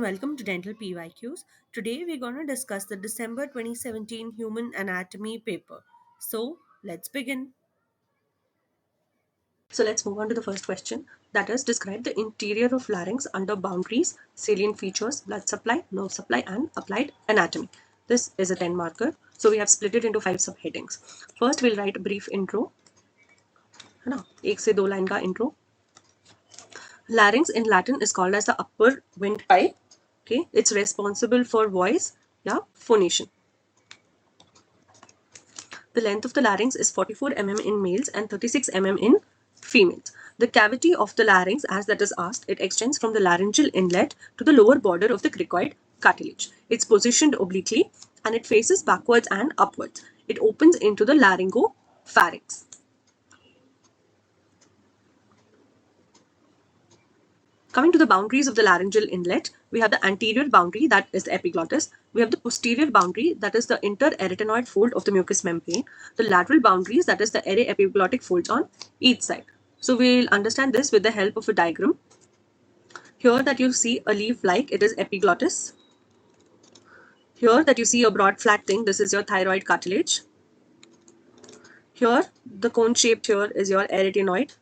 Welcome to Dental PYQs. Today we're going to discuss the December 2017 Human Anatomy paper. So let's begin. So let's move on to the first question, that is, describe the interior of larynx under boundaries, salient features, blood supply, nerve supply, and applied anatomy. This is a 10 marker. So we have split it into 5 subheadings. First we'll write a brief intro. है ना, 1 से 2 line का intro. Larynx in Latin is called as the upper windpipe. Okay, it's responsible for voice, phonation. The length of the larynx is 44 mm in males and 36 mm in females. The cavity of the larynx, as that is asked, it extends from the laryngeal inlet to the lower border of the cricoid cartilage. It's positioned obliquely and it faces backwards and upwards. It opens into the laryngopharynx. Coming to the boundaries of the laryngeal inlet, we have the anterior boundary, that is the epiglottis. We have the posterior boundary, that is the interarytenoid fold of the mucous membrane. The lateral boundaries, that is the array epiglottic folds on each side. So we'll understand this with the help of a diagram. Here that you see a leaf-like, it is epiglottis. Here that you see a broad flat thing, this is your thyroid cartilage. Here, the cone-shaped here is your arytenoid.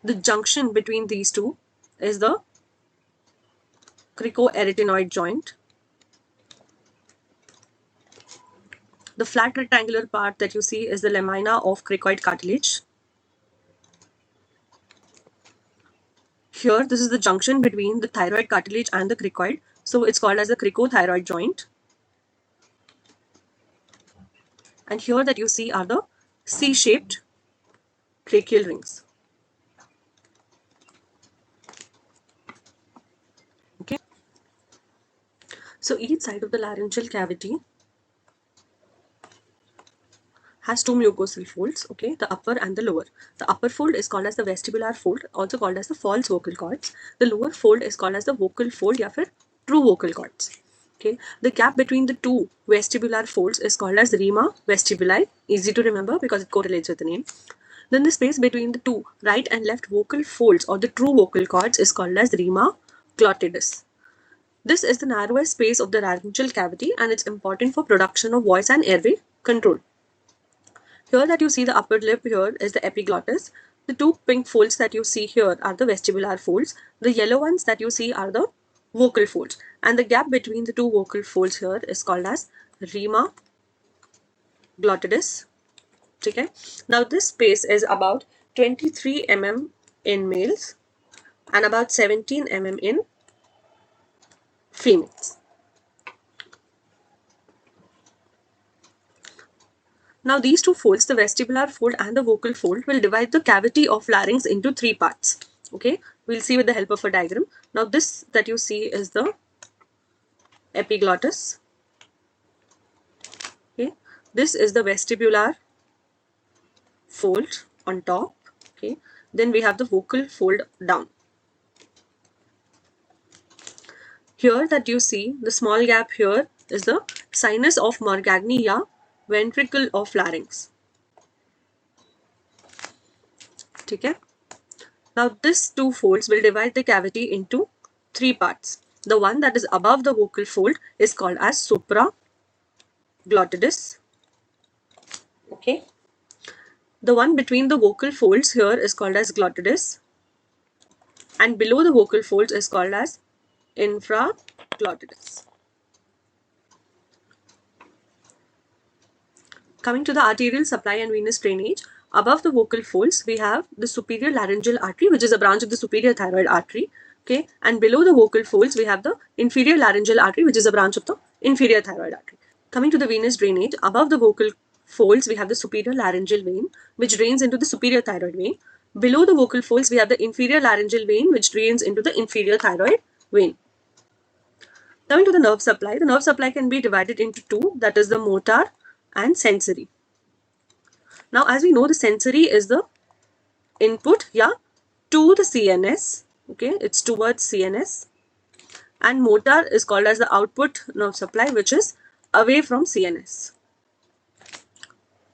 The junction between these two is the cricoarytenoid joint. The flat rectangular part that you see is the lamina of cricoid cartilage. Here, this is the junction between the thyroid cartilage and the cricoid. So it's called as the cricothyroid joint. And here that you see are the C-shaped tracheal rings. Okay. So each side of the laryngeal cavity has two mucosal folds, okay, the upper and the lower. The upper fold is called as the vestibular fold, also called as the false vocal cords. The lower fold is called as the vocal fold या फिर true vocal cords. Okay, the gap between the two vestibular folds is called as rima vestibuli, easy to remember because it correlates with the name. Then the space between the two right and left vocal folds or the true vocal cords is called as rima glottidis. This is the narrowest space of the laryngeal cavity and it's important for production of voice and airway control. Here that you see the upper lip here is the epiglottis. The two pink folds that you see here are the vestibular folds. The yellow ones that you see are the vocal folds. And the gap between the two vocal folds here is called as rima glottidis. Okay. Now this space is about 23 mm in males and about 17 mm in females. Now these two folds, the vestibular fold and the vocal fold, will divide the cavity of larynx into three parts. Okay, we'll see with the help of a diagram. Now this that you see is the epiglottis. Okay, this is the vestibular fold on top. Okay, then we have the vocal fold down. Here that you see, the small gap here is the sinus of Morgagni, ventricle of larynx. Okay. Now these two folds will divide the cavity into three parts. The one that is above the vocal fold is called as supraglottidis. Okay. The one between the vocal folds here is called as glottidis. And below the vocal folds is called as infraglottidis. Coming to the arterial supply and venous drainage, above the vocal folds, we have the superior laryngeal artery, which is a branch of the superior thyroid artery. Okay, and below the vocal folds, we have the inferior laryngeal artery, which is a branch of the inferior thyroid artery. Coming to the venous drainage, above the vocal folds, we have the superior laryngeal vein, which drains into the superior thyroid vein. Below the vocal folds, we have the inferior laryngeal vein, which drains into the inferior thyroid vein. Coming to the nerve supply can be divided into two, that is the motor and sensory. Now, as we know, the sensory is the input, to the CNS. Okay, it's towards CNS. And motor is called as the output nerve supply, which is away from CNS.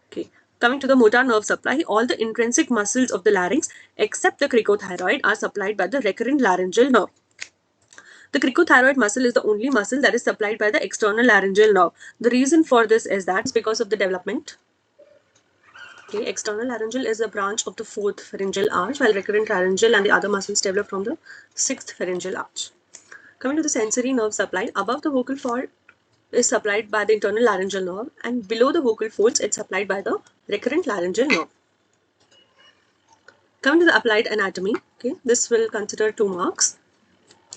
Okay, Coming to the motor nerve supply, all the intrinsic muscles of the larynx except the cricothyroid are supplied by the recurrent laryngeal nerve. The cricothyroid muscle is the only muscle that is supplied by the external laryngeal nerve. The reason for this is that it's because of the development. Okay, external laryngeal is a branch of the fourth pharyngeal arch, while recurrent laryngeal and the other muscles develop from the sixth pharyngeal arch. Coming to the sensory nerve supply, above the vocal fold is supplied by the internal laryngeal nerve, and below the vocal folds it's supplied by the recurrent laryngeal nerve. Coming to the applied anatomy, okay, this will consider 2 marks.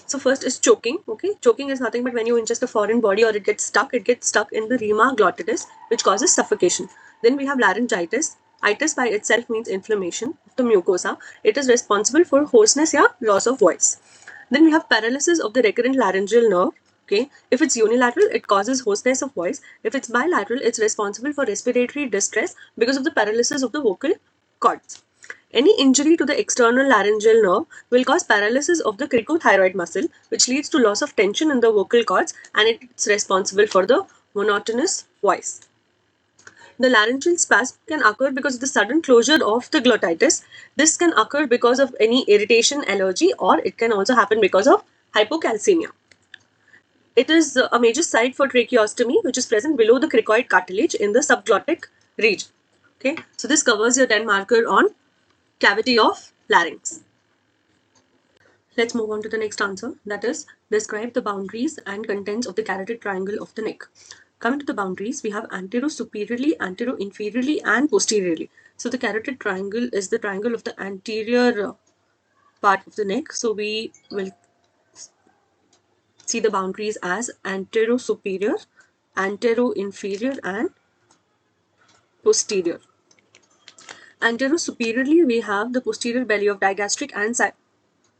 So first is choking. Okay, choking is nothing but when you ingest a foreign body or it gets stuck in the rima glottis, which causes suffocation. Then we have laryngitis. Itis by itself means inflammation of the mucosa. It is responsible for hoarseness or loss of voice. Then we have paralysis of the recurrent laryngeal nerve. Okay, if it's unilateral, it causes hoarseness of voice. If it's bilateral, it's responsible for respiratory distress because of the paralysis of the vocal cords. Any injury to the external laryngeal nerve will cause paralysis of the cricothyroid muscle, which leads to loss of tension in the vocal cords, and it's responsible for the monotonous voice. The laryngeal spasm can occur because of the sudden closure of the glottitis. This can occur because of any irritation, allergy, or it can also happen because of hypocalcemia. It is a major site for tracheostomy, which is present below the cricoid cartilage in the subglottic region. Okay, so this covers your 10 marker on cavity of larynx. Let's move on to the next answer, that is, describe the boundaries and contents of the carotid triangle of the neck. Coming to the boundaries, we have antero-superiorly, antero-inferiorly, and posteriorly. So the carotid triangle is the triangle of the anterior part of the neck. So we will see the boundaries as antero-superior, antero-inferior, and posterior. Antero-superiorly, we have the posterior belly of digastric and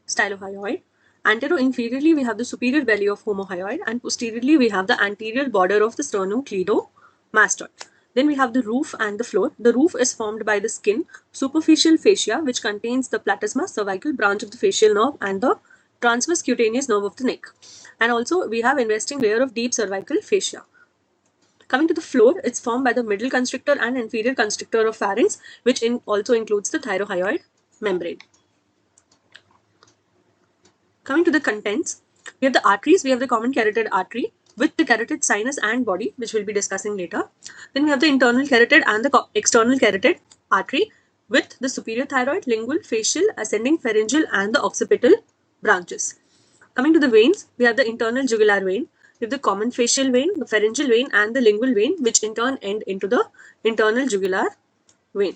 stylohyoid. Antero-inferiorly, we have the superior belly of homohyoid, and posteriorly, we have the anterior border of the sternocleidomastoid. Then we have the roof and the floor. The roof is formed by the skin, superficial fascia, which contains the platysma, cervical branch of the facial nerve, and the transverse cutaneous nerve of the neck. And also, we have investing layer of deep cervical fascia. Coming to the floor, it's formed by the middle constrictor and inferior constrictor of pharynx, which also includes the thyrohyoid membrane. Coming to the contents, we have the arteries. We have the common carotid artery with the carotid sinus and body, which we'll be discussing later. Then we have the internal carotid and the external carotid artery with the superior thyroid, lingual, facial, ascending pharyngeal, and the occipital branches. Coming to the veins, we have the internal jugular vein, we have the common facial vein, the pharyngeal vein, and the lingual vein, which in turn end into the internal jugular vein.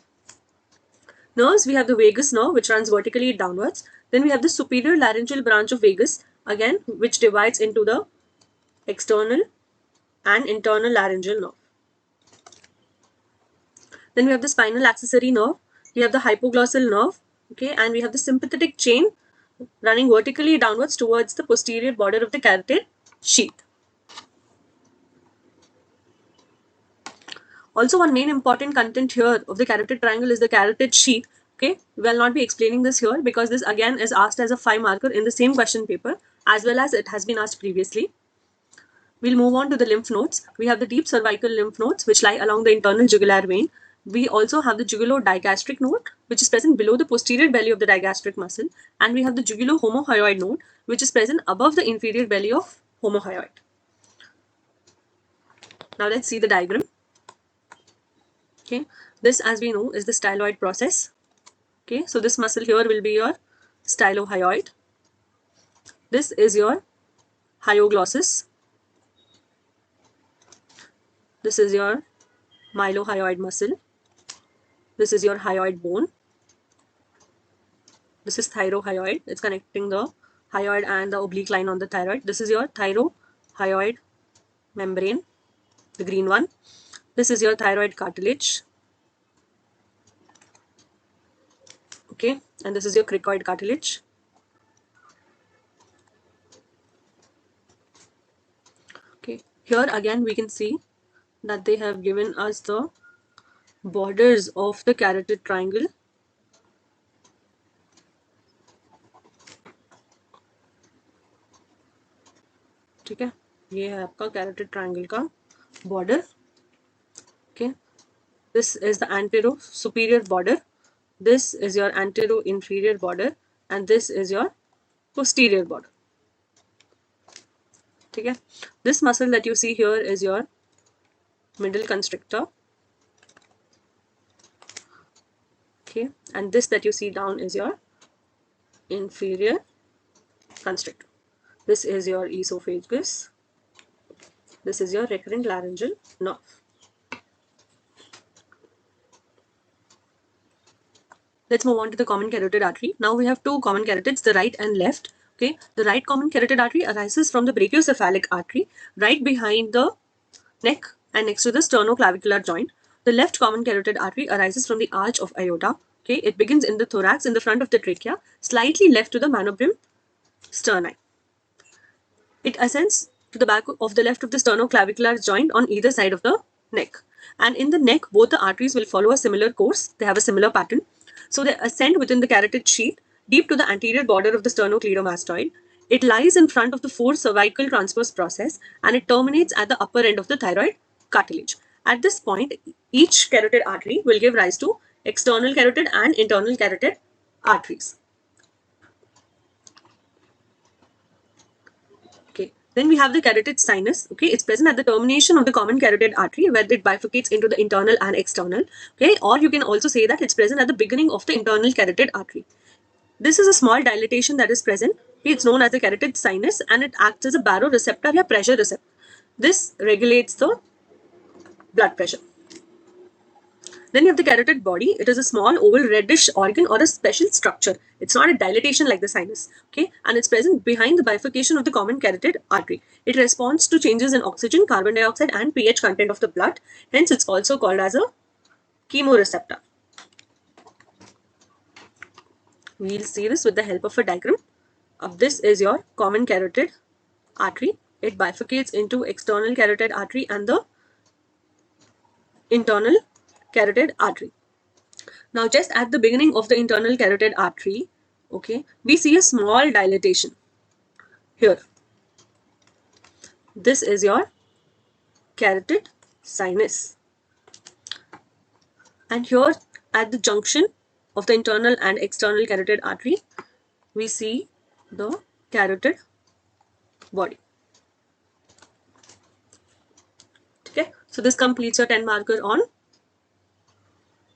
Nerves, we have the vagus nerve, which runs vertically downwards. Then we have the superior laryngeal branch of vagus, again, which divides into the external and internal laryngeal nerve. Then we have the spinal accessory nerve, we have the hypoglossal nerve, okay, and we have the sympathetic chain running vertically downwards towards the posterior border of the carotid sheath. Also, one main important content here of the carotid triangle is the carotid sheath. Okay, we will not be explaining this here because this again is asked as a 5 marker in the same question paper as well as it has been asked previously. We'll move on to the lymph nodes. We have the deep cervical lymph nodes which lie along the internal jugular vein. We also have the jugulo-digastric node which is present below the posterior belly of the digastric muscle, and we have the jugulo-homohyoid node which is present above the inferior belly of homohyoid. Now let's see the diagram. Okay, this, as we know, is the styloid process. Okay, so this muscle here will be your stylohyoid. This is your hyoglossus. This is your mylohyoid muscle. This is your hyoid bone. This is thyrohyoid. It's connecting the hyoid and the oblique line on the thyroid. This is your thyrohyoid membrane, the green one. This is your thyroid cartilage. Okay, and this is your cricoid cartilage. Okay, here again we can see that they have given us the borders of the carotid triangle. ठीक है, ये है आपका carotid triangle का border. Okay, This is the antero-superior border. This is your antero-inferior border, and this is your posterior border. Okay? This muscle that you see here is your middle constrictor. Okay, and this that you see down is your inferior constrictor. This is your esophagus. This is your recurrent laryngeal nerve. Let's move on to the common carotid artery. Now we have two common carotids, the right and left. Okay, the right common carotid artery arises from the brachiocephalic artery right behind the neck and next to the sternoclavicular joint. The left common carotid artery arises from the arch of aorta. Okay, it begins in the thorax in the front of the trachea, slightly left to the manubrium sterni. It ascends to the back of the left of the sternoclavicular joint on either side of the neck. And in the neck, both the arteries will follow a similar course. They have a similar pattern. So they ascend within the carotid sheath deep to the anterior border of the sternocleidomastoid. It lies in front of the forecervical transverse process and it terminates at the upper end of the thyroid cartilage. At this point, each carotid artery will give rise to external carotid and internal carotid arteries. Okay. Then we have the carotid sinus. Okay, it's present at the termination of the common carotid artery where it bifurcates into the internal and external. Okay, or you can also say that it's present at the beginning of the internal carotid artery. This is a small dilatation that is present. It's known as the carotid sinus and it acts as a baroreceptor or pressure receptor. This regulates the blood pressure. Then you have the carotid body. It is a small oval reddish organ or a special structure. It's not a dilatation like the sinus. Okay, and it's present behind the bifurcation of the common carotid artery. It responds to changes in oxygen, carbon dioxide, and pH content of the blood. Hence, it's also called as a chemoreceptor. We'll see this with the help of a diagram. This is your common carotid artery. It bifurcates into external carotid artery and the internal carotid artery. Now, just at the beginning of the internal carotid artery, okay, we see a small dilatation here. This is your carotid sinus. And here at the junction of the internal and external carotid artery, we see the carotid body. Okay, so this completes your 10 marker on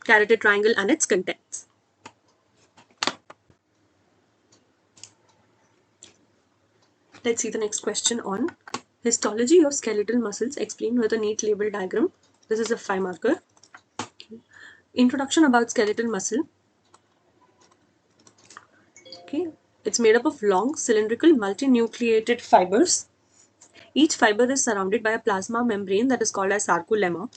carotid triangle and its contents. Let's see the next question on histology of skeletal muscles explained with a neat label diagram. This is a 5 marker. Introduction about skeletal muscle. Okay, it's made up of long cylindrical multinucleated fibers. Each fiber is surrounded by a plasma membrane that is called as sarcolemma,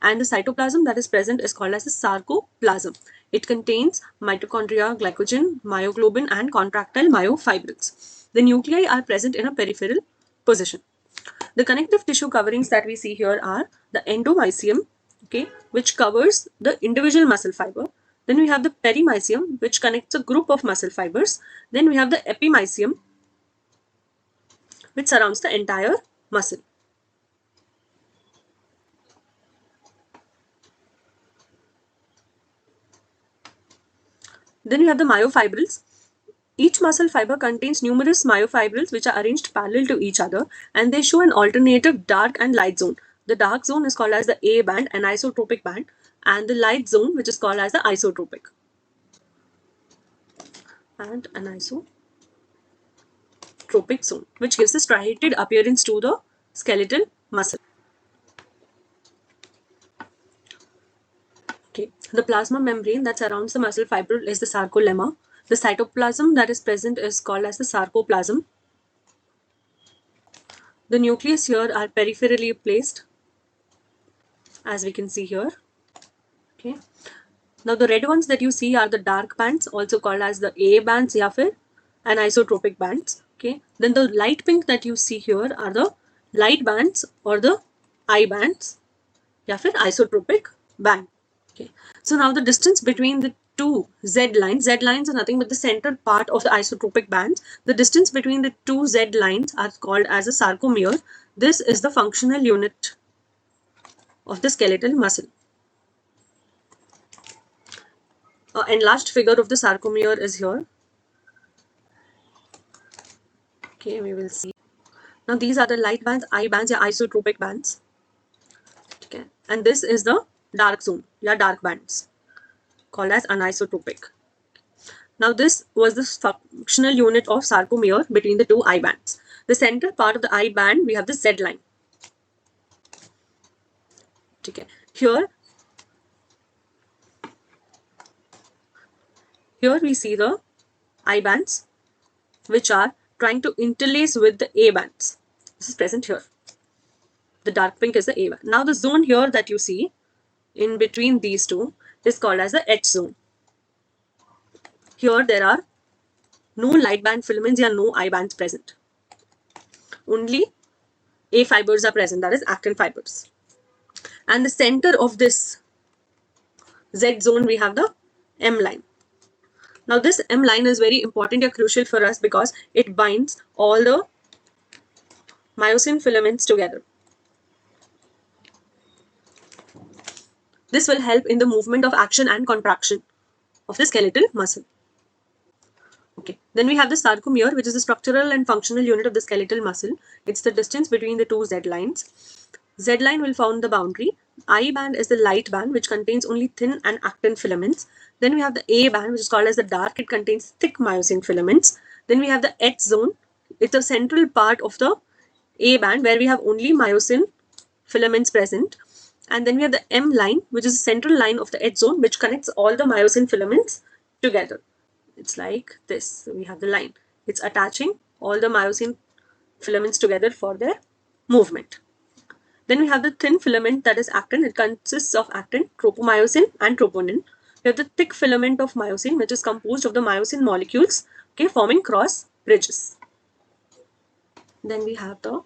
and the cytoplasm that is present is called as a sarcoplasm. It contains mitochondria, glycogen, myoglobin, and contractile myofibrils. The nuclei are present in a peripheral position. The connective tissue coverings that we see here are the endomysium, okay, which covers the individual muscle fiber. Then we have the perimysium, which connects a group of muscle fibers. Then we have the epimysium, which surrounds the entire muscle. Then you have the myofibrils. Each muscle fiber contains numerous myofibrils which are arranged parallel to each other and they show an alternative dark and light zone. The dark zone is called as the A band, anisotropic band, and the light zone which is called as the isotropic. And anisotropic zone, which gives a striated appearance to the skeletal muscle. Okay, the plasma membrane that surrounds the muscle fiber is the sarcolemma. The cytoplasm that is present is called as the sarcoplasm. The nucleus here are peripherally placed, as we can see here. Okay. Now the red ones that you see are the dark bands, also called as the A bands या फिर anisotropic bands. Okay. Then the light pink that you see here are the light bands or the I bands या फिर isotropic band. Okay. So now the distance between the two Z lines are nothing but the center part of the isotropic bands. The distance between the two Z lines are called as a sarcomere. This is the functional unit of the skeletal muscle. enlarged figure of the sarcomere is here. Okay, we will see. Now these are the light bands, I bands, or isotropic bands. Okay, and this is the dark zone, dark bands, called as anisotropic. Now this was the functional unit of sarcomere between the two I bands. The central part of the I band, we have the Z line. Okay, here we see the I bands which are trying to interlace with the A bands. This is present here. The dark pink is the A band. Now the zone here that you see in between these two is called as the H zone. Here there are no light band filaments or no I bands present. Only A fibers are present, that is actin fibers. And the center of this Z zone, we have the M line. Now this M line is very important or crucial for us because it binds all the myosin filaments together. This will help in the movement of action and contraction of the skeletal muscle. Okay, then we have the sarcomere, which is the structural and functional unit of the skeletal muscle. It's the distance between the two Z lines. Z line will form the boundary. I band is the light band, which contains only thin and actin filaments. Then we have the A band, which is called as the dark. It contains thick myosin filaments. Then we have the H zone. It's the central part of the A band where we have only myosin filaments present. And then we have the M line, which is the central line of the H zone, which connects all the myosin filaments together. It's like this. So we have the line. It's attaching all the myosin filaments together for their movement. Then we have the thin filament, that is actin. It consists of actin, tropomyosin, and troponin. We have the thick filament of myosin, which is composed of the myosin molecules, okay, forming cross bridges. Then we have the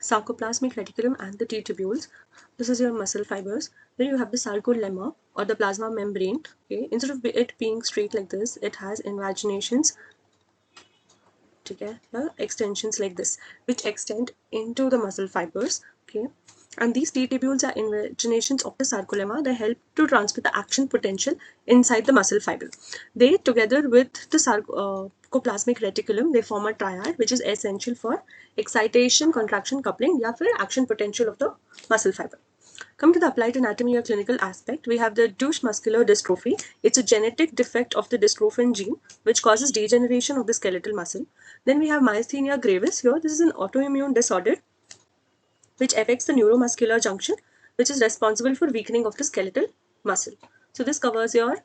sarcoplasmic reticulum and the T tubules. This is your muscle fibers. Then you have the sarcolemma or the plasma membrane. Okay, instead of it being straight like this, it has invaginations, okay, extensions like this, which extend into the muscle fibers. Okay, and these T tubules are invaginations of the sarcolemma. They help to transfer the action potential inside the muscle fiber. They, together with the sarcoplasmic reticulum, they form a triad, which is essential for excitation, contraction, coupling, या फिर action potential of the muscle fiber. Coming to the applied anatomy or clinical aspect, we have the Duchenne muscular dystrophy. It's a genetic defect of the dystrophin gene, which causes degeneration of the skeletal muscle. Then we have myasthenia gravis. Here, this is an autoimmune disorder which affects the neuromuscular junction, which is responsible for weakening of the skeletal muscle. So this covers your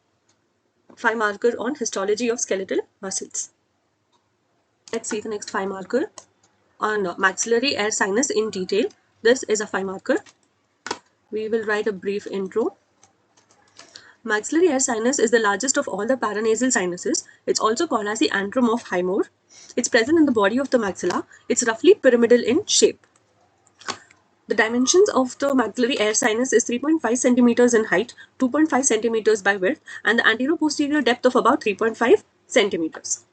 5 marker on histology of skeletal muscles. Let's see the next 5 marker on maxillary air sinus in detail. This is a 5 marker. We will write a brief intro. Maxillary air sinus is the largest of all the paranasal sinuses. It's also called as the antrum of Highmore. It's present in the body of the maxilla. It's roughly pyramidal in shape. The dimensions of the maxillary air sinus is 3.5 centimeters in height, 2.5 centimeters by width, and the anteroposterior depth of about 3.5 centimeters.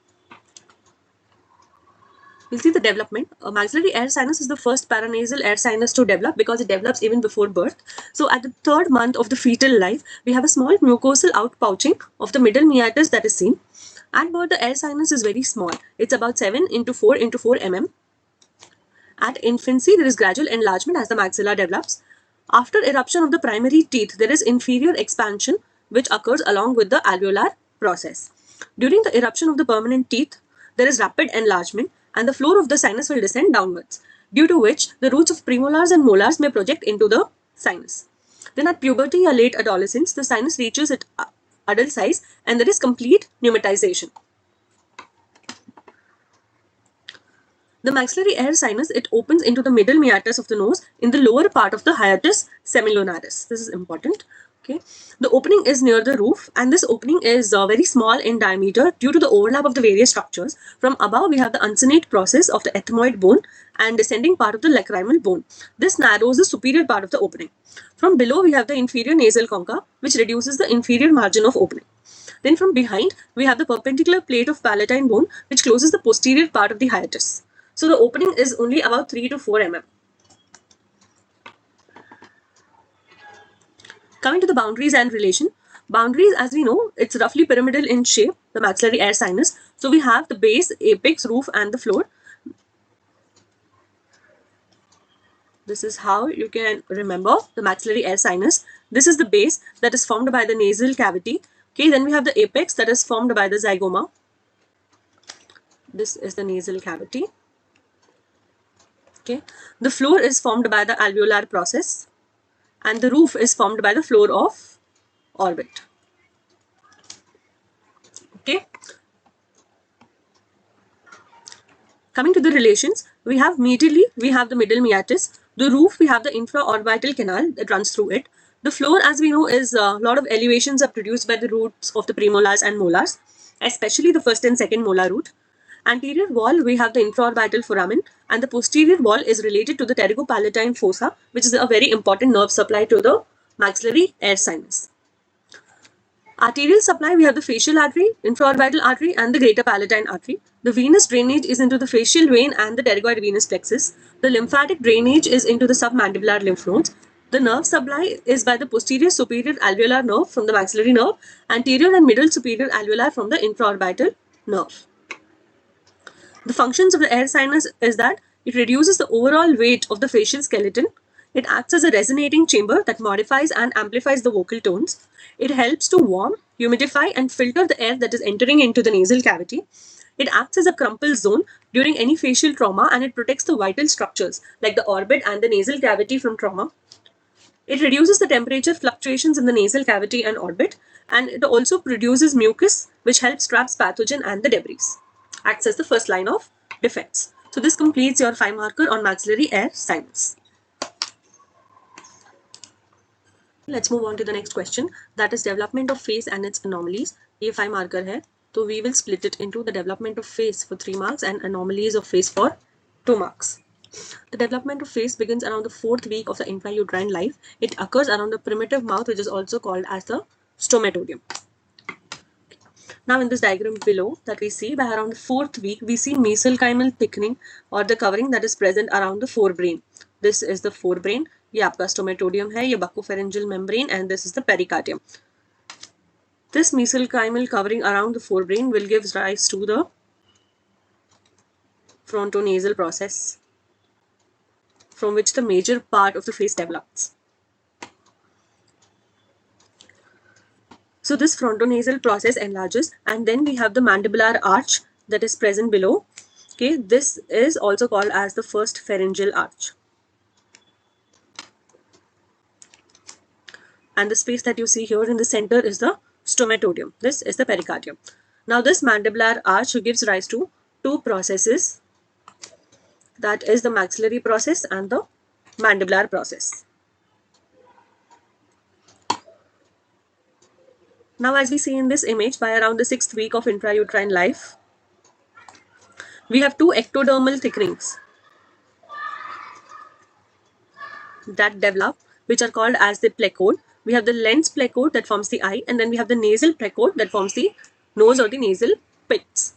We'll see the development. Maxillary air sinus is the first paranasal air sinus to develop because it develops even before birth. So at the 3rd month of the fetal life, we have a small mucosal outpouching of the middle meatus that is seen. At birth, the air sinus is very small. It's about 7 into 4 into 4 mm. At infancy, there is gradual enlargement as the maxilla develops. After eruption of the primary teeth, there is inferior expansion which occurs along with the alveolar process. During the eruption of the permanent teeth, there is rapid enlargement and the floor of the sinus will descend downwards, due to which the roots of premolars and molars may project into the sinus. Then at puberty or late adolescence, the sinus reaches its adult size and there is complete pneumatization. The maxillary air sinus, it opens into the middle meatus of the nose in the lower part of the hiatus semilunaris. This is important. Okay. The opening is near the roof and this opening is very small in diameter due to the overlap of the various structures. From above, we have the uncinate process of the ethmoid bone and descending part of the lacrimal bone. This narrows the superior part of the opening. From below, we have the inferior nasal concha, which reduces the inferior margin of opening. Then from behind, we have the perpendicular plate of palatine bone, which closes the posterior part of the hiatus. So the opening is only about 3 to 4 mm. Coming to the boundaries and relation, Boundaries, as we know, it's roughly pyramidal in shape, the maxillary air sinus. So we have the base, apex, roof, and the floor. This is how you can remember the maxillary air sinus. This is the base that is formed by the nasal cavity. Okay, then we have the apex that is formed by the zygoma. This is the nasal cavity. Okay, the floor is formed by the alveolar process, and the roof is formed by the floor of orbit. Okay. Coming to the relations, we have medially, we have the middle meatus. The roof, we have the infraorbital canal that runs through it. The floor, as we know, is a lot of elevations are produced by the roots of the premolars and molars, especially the first and second molar root. Anterior wall, we have the infraorbital foramen, and the posterior wall is related to the pterygopalatine fossa, which is a very important nerve supply to the maxillary air sinus. Arterial supply, we have the facial artery, infraorbital artery, and the greater palatine artery. The venous drainage is into the facial vein and the pterygoid venous plexus. The lymphatic drainage is into the submandibular lymph nodes. The nerve supply is by the posterior superior alveolar nerve from the maxillary nerve, anterior and middle superior alveolar from the infraorbital nerve. The functions of the air sinus is that it reduces the overall weight of the facial skeleton. It acts as a resonating chamber that modifies and amplifies the vocal tones. It helps to warm, humidify, and filter the air that is entering into the nasal cavity. It acts as a crumple zone during any facial trauma, and it protects the vital structures like the orbit and the nasal cavity from trauma. It reduces the temperature fluctuations in the nasal cavity and orbit, and it also produces mucus, which helps traps pathogen and the debris. Acts as the first line of defense. So this completes your 5 marker on maxillary air sinus. Let's move on to the next question, that is development of face and its anomalies. ये 5 marker है, so we will split it into the development of face for 3 marks and anomalies of face for 2 marks. The development of face begins around the 4th week of the intrauterine life. It occurs around the primitive mouth, which is also called as the stomatodium. Now in this diagram below that we see, by around the 4th week, we see mesenchymal thickening or the covering that is present around the forebrain. This is the forebrain. ये आपका stomatodium है, ये buccopharyngeal membrane, and this is the pericardium. This mesenchymal covering around the forebrain will give rise to the frontonasal process, from which the major part of the face develops. So this frontonasal process enlarges, and then we have the mandibular arch that is present below. Okay, this is also called as the first pharyngeal arch. And the space that you see here in the center is the stomatodium. This is the pericardium. Now this mandibular arch gives rise to 2 processes, that is the maxillary process and the mandibular process. Now as we see in this image, by around the 6th week of intrauterine life, we have 2 ectodermal thickenings that develop, which are called as the plecode. We have the lens plecode that forms the eye, and then we have the nasal plecode that forms the nose or the nasal pits.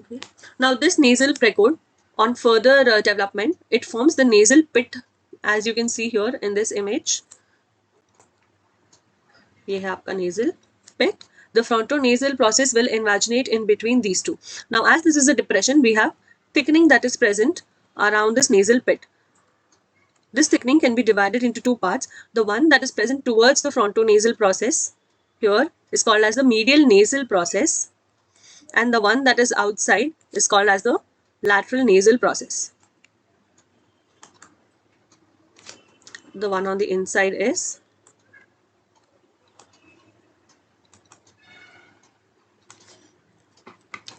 Okay. Now this nasal plecode, on further development, it forms the nasal pit, as you can see here in this image. ये है आपका nasal pit. The frontonasal process will invaginate in between these two. Now as this is a depression, we have thickening that is present around this nasal pit. This thickening can be divided into 2 parts. The one that is present towards the frontonasal process here is called as the medial nasal process, and the one that is outside is called as the lateral nasal process. The one on the inside is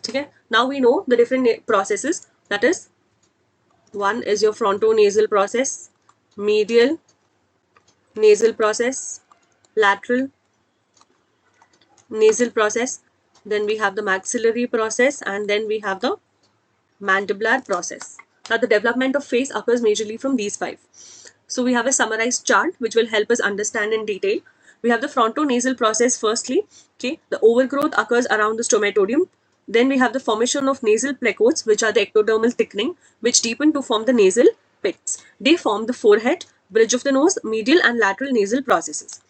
okay. Now we know the different processes, that is, one is your frontonasal process, medial nasal process, lateral nasal process, then we have the maxillary process, and then we have the mandibular process. Now the development of face occurs majorly from these 5. So we have a summarized chart which will help us understand in detail. We have the frontonasal process firstly. Okay, the overgrowth occurs around the stomatodium. Then we have the formation of nasal plecodes, which are the ectodermal thickening, which deepen to form the nasal pits. They form the forehead, bridge of the nose, medial and lateral nasal processes.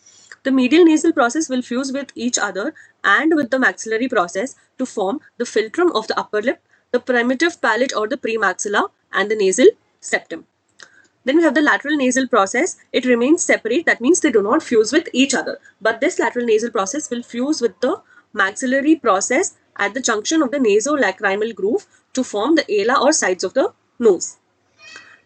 The medial nasal process will fuse with each other and with the maxillary process to form the philtrum of the upper lip, the primitive palate or the premaxilla, and the nasal septum. Then we have the lateral nasal process. It remains separate. That means they do not fuse with each other. But this lateral nasal process will fuse with the maxillary process at the junction of the nasolacrimal groove to form the ala or sides of the nose.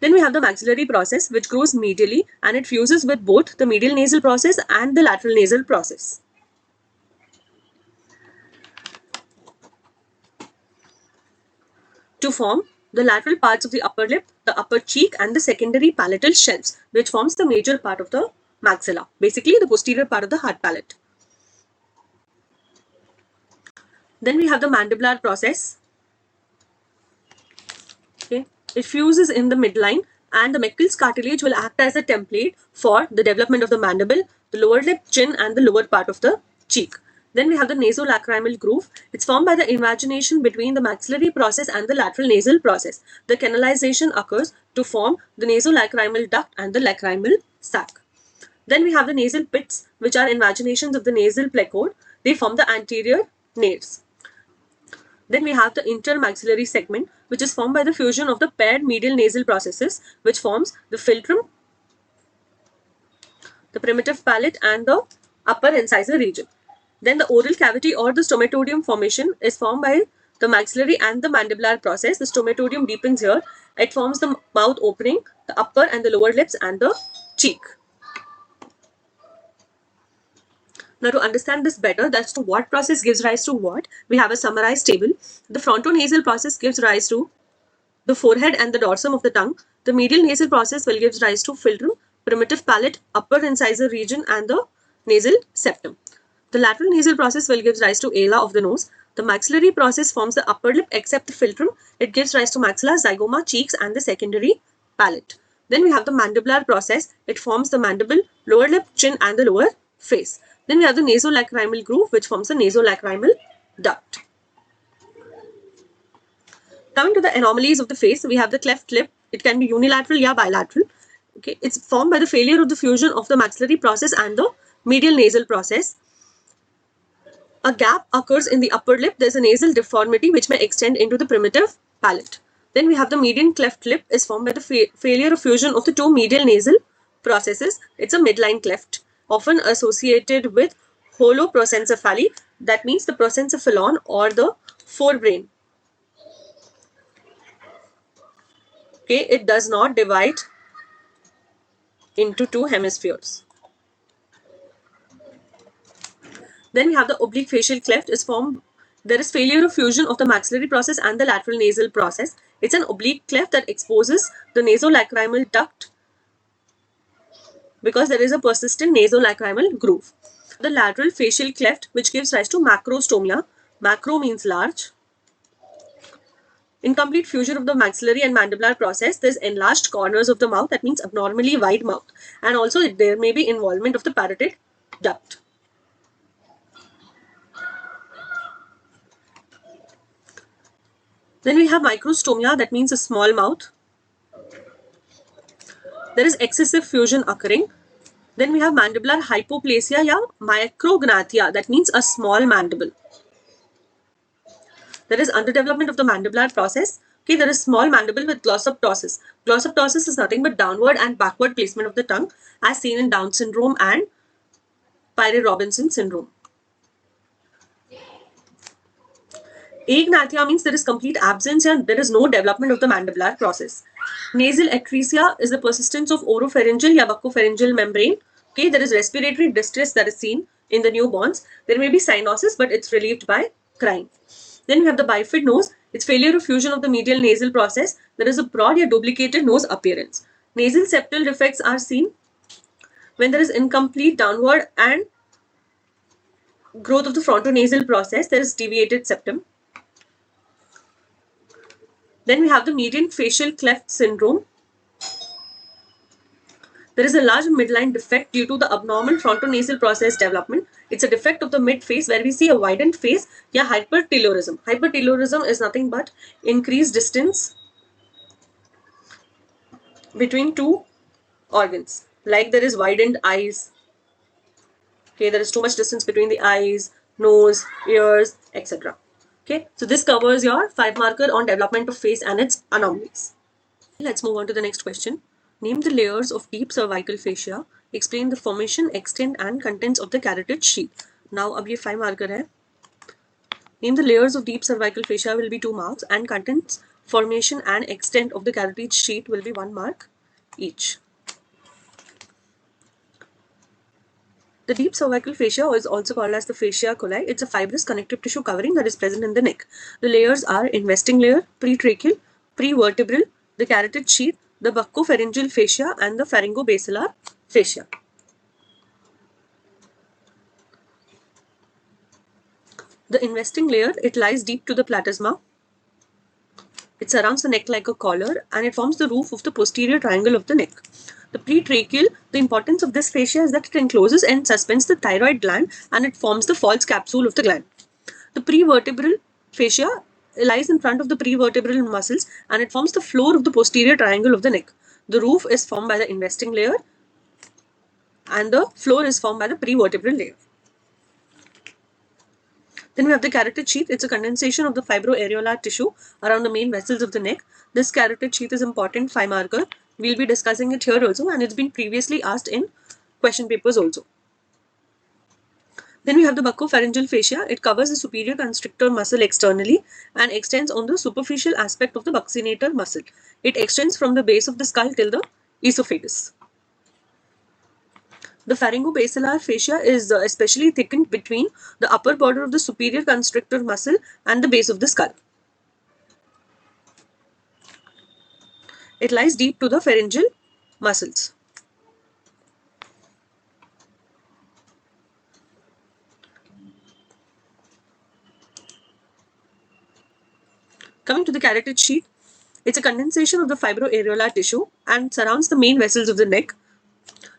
Then we have the maxillary process, which grows medially and it fuses with both the medial nasal process and the lateral nasal process. To form the lateral parts of the upper lip, the upper cheek, and the secondary palatal shelves, which forms the major part of the maxilla, basically the posterior part of the hard palate. Then we have the mandibular process. Okay, it fuses in the midline, and the Meckel's cartilage will act as a template for the development of the mandible, the lower lip, chin, and the lower part of the cheek. Then we have the nasolacrimal groove. It's formed by the invagination between the maxillary process and the lateral nasal process. The canalization occurs to form the nasolacrimal duct and the lacrimal sac. Then we have the nasal pits, which are invaginations of the nasal plecoid. They form the anterior nares. Then we have the intermaxillary segment, which is formed by the fusion of the paired medial nasal processes, which forms the philtrum, the primitive palate, and the upper incisor region. Then the oral cavity or the stomatodium formation is formed by the maxillary and the mandibular process. The stomatodium deepens here. It forms the mouth opening, the upper and the lower lips, and the cheek. Now, to understand this better, that's to what process gives rise to what, we have a summarized table. The frontonasal process gives rise to the forehead and the dorsum of the tongue. The medial nasal process will give rise to philtrum, primitive palate, upper incisor region, and the nasal septum. The lateral nasal process will give rise to ala of the nose. The maxillary process forms the upper lip except the philtrum. It gives rise to maxilla, zygoma, cheeks, and the secondary palate. Then we have the mandibular process. It forms the mandible, lower lip, chin, and the lower face. Then we have the nasolacrimal groove, which forms the nasolacrimal duct. Coming to the anomalies of the face, we have the cleft lip. It can be unilateral or bilateral. Okay, it's formed by the failure of the fusion of the maxillary process and the medial nasal process. A gap occurs in the upper lip. There's a nasal deformity which may extend into the primitive palate. Then we have the median cleft lip is formed by the failure of fusion of the two medial nasal processes. It's a midline cleft, often associated with holoprosencephaly. That means the prosencephalon or the forebrain. Okay, it does not divide into two hemispheres. Then we have the oblique facial cleft is formed. There is failure of fusion of the maxillary process and the lateral nasal process. It's an oblique cleft that exposes the nasolacrimal duct because there is a persistent nasolacrimal groove. The lateral facial cleft, which gives rise to macrostomia. Macro means large. Incomplete fusion of the maxillary and mandibular process. There's enlarged corners of the mouth. That means abnormally wide mouth. And also there may be involvement of the parotid duct. Then we have microstomia, that means a small mouth. There is excessive fusion occurring. Then we have mandibular hypoplasia or micrognathia, that means a small mandible. There is underdevelopment of the mandibular process. Okay, there is small mandible with glossoptosis. Glossoptosis is nothing but downward and backward placement of the tongue as seen in Down syndrome and Pierre-Robinson syndrome. Agnathia means there is complete absence and there is no development of the mandibular process. Nasal atresia is the persistence of oropharyngeal or buccopharyngeal membrane. Okay, there is respiratory distress that is seen in the newborns. There may be cyanosis, but it's relieved by crying. Then we have the bifid nose. It's failure of fusion of the medial nasal process. There is a broad or duplicated nose appearance. Nasal septal defects are seen when there is incomplete downward and growth of the frontonasal process. There is deviated septum. Then we have the median facial cleft syndrome. There is a large midline defect due to the abnormal frontonasal process development. It's a defect of the mid-face where we see a widened face or hypertelorism. Hypertelorism is nothing but increased distance between two organs. Like there is widened eyes. Okay, there is too much distance between the eyes, nose, ears, etc. Okay, so this covers your 5 marker on development of face and its anomalies. Let's move on to the next question. Name the layers of deep cervical fascia. Explain the formation, extent and contents of the carotid sheath. Now अब ये 5 marker है. Name the layers of deep cervical fascia will be 2 marks and contents, formation and extent of the carotid sheath will be 1 mark each. The deep cervical fascia is also called as the fascia coli. It's a fibrous connective tissue covering that is present in the neck. The layers are investing layer, pretracheal, prevertebral, the carotid sheath, the buccopharyngeal fascia and the pharyngobasilar fascia. The investing layer, it lies deep to the platysma. It surrounds the neck like a collar and it forms the roof of the posterior triangle of the neck. The pretracheal, the importance of this fascia is that it encloses and suspends the thyroid gland and it forms the false capsule of the gland. The prevertebral fascia lies in front of the prevertebral muscles and it forms the floor of the posterior triangle of the neck. The roof is formed by the investing layer and the floor is formed by the prevertebral layer. Then we have the carotid sheath. It's a condensation of the fibroareolar tissue around the main vessels of the neck. This carotid sheath is important 5 marker. We'll be discussing it here also and it's been previously asked in question papers also. Then we have the buccopharyngeal fascia. It covers the superior constrictor muscle externally and extends on the superficial aspect of the buccinator muscle. It extends from the base of the skull till the esophagus. The pharyngobasilar fascia is especially thickened between the upper border of the superior constrictor muscle and the base of the skull. It lies deep to the pharyngeal muscles. Coming to the carotid sheath, it's a condensation of the fibroareolar tissue and surrounds the main vessels of the neck.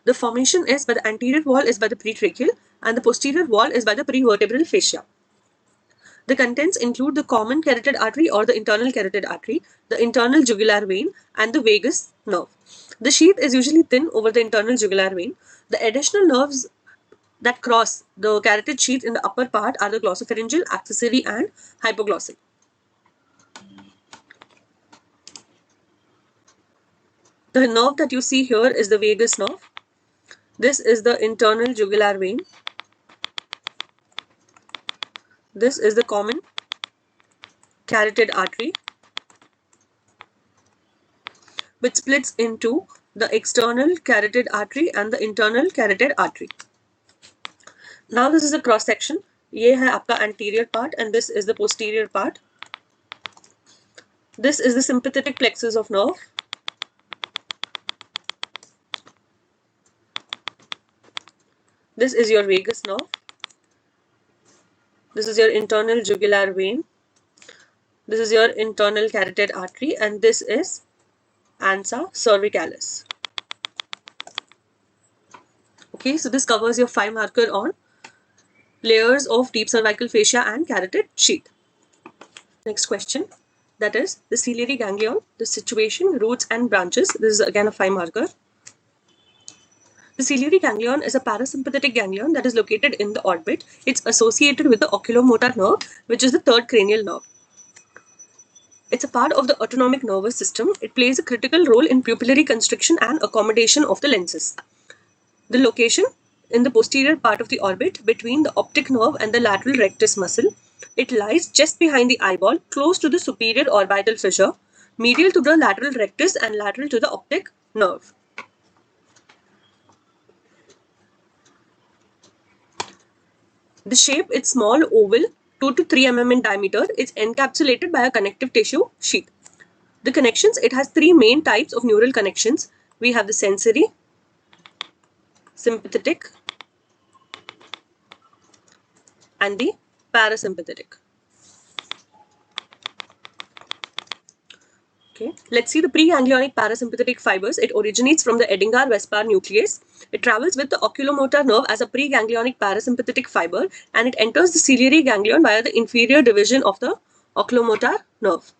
The formation is by the anterior wall is by the pretracheal and the posterior wall is by the prevertebral fascia. The contents include the common carotid artery or the internal carotid artery, the internal jugular vein, and the vagus nerve. The sheath is usually thin over the internal jugular vein. The additional nerves that cross the carotid sheath in the upper part are the glossopharyngeal, accessory, and hypoglossal. The nerve that you see here is the vagus nerve. This is the internal jugular vein. This is the common carotid artery, which splits into the external carotid artery and the internal carotid artery. Now this is a cross section. ये है आपका anterior part and this is the posterior part. This is the sympathetic plexus of nerve. This is your vagus nerve. This is your internal jugular vein. This is your internal carotid artery and this is ansa cervicalis. Okay, so this covers your 5 marker on layers of deep cervical fascia and carotid sheath. Next question, that is the ciliary ganglion, the situation, roots and branches. This is again a 5 marker. The ciliary ganglion is a parasympathetic ganglion that is located in the orbit. It's associated with the oculomotor nerve, which is the third cranial nerve. It's a part of the autonomic nervous system. It plays a critical role in pupillary constriction and accommodation of the lenses. The location in the posterior part of the orbit between the optic nerve and the lateral rectus muscle. It lies just behind the eyeball, close to the superior orbital fissure, medial to the lateral rectus and lateral to the optic nerve. The shape is small oval, 2 to 3 mm in diameter. It's encapsulated by a connective tissue sheath. The connections, it has 3 main types of neural connections. We have the sensory, sympathetic, and the parasympathetic. Okay, let's see the preganglionic parasympathetic fibers. It originates from the Edinger-Vespar nucleus. It travels with the oculomotor nerve as a preganglionic parasympathetic fiber and it enters the ciliary ganglion via the inferior division of the oculomotor nerve.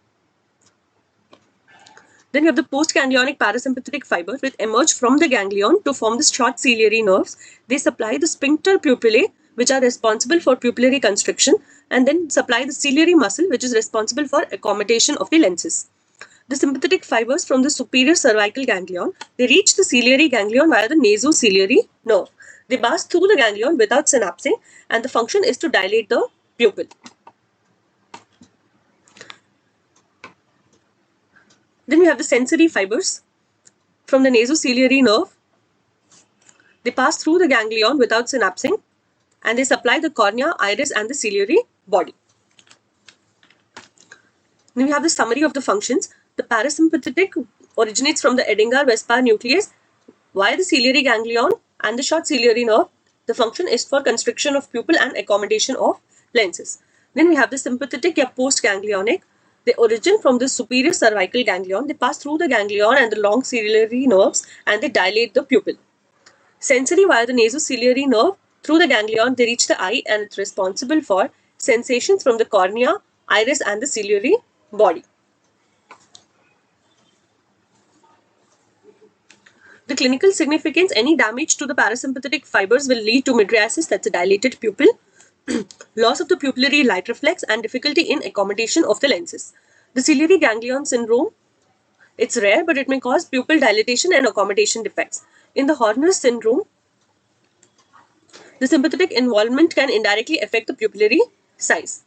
Then you have the postganglionic parasympathetic fibers which emerge from the ganglion to form the short ciliary nerves. They supply the sphincter pupillae, which are responsible for pupillary constriction, and then supply the ciliary muscle, which is responsible for accommodation of the lenses. The sympathetic fibers from the superior cervical ganglion, they reach the ciliary ganglion via the nasociliary nerve. They pass through the ganglion without synapsing, and the function is to dilate the pupil. Then we have the sensory fibers from the nasociliary nerve. They pass through the ganglion without synapsing, and they supply the cornea, iris, and the ciliary body. Then we have the summary of the functions. The parasympathetic originates from the Edinger-Westphal nucleus via the ciliary ganglion and the short ciliary nerve. The function is for constriction of pupil and accommodation of lenses. Then we have the sympathetic or postganglionic. They origin from the superior cervical ganglion. They pass through the ganglion and the long ciliary nerves, and they dilate the pupil. Sensory via the nasociliary nerve. Through the ganglion, they reach the eye, and it's responsible for sensations from the cornea, iris, and the ciliary body. The clinical significance, any damage to the parasympathetic fibers will lead to mydriasis, that's a dilated pupil, loss of the pupillary light reflex, and difficulty in accommodation of the lenses. The ciliary ganglion syndrome, it's rare, but it may cause pupil dilatation and accommodation defects. In the Horner syndrome, the sympathetic involvement can indirectly affect the pupillary size.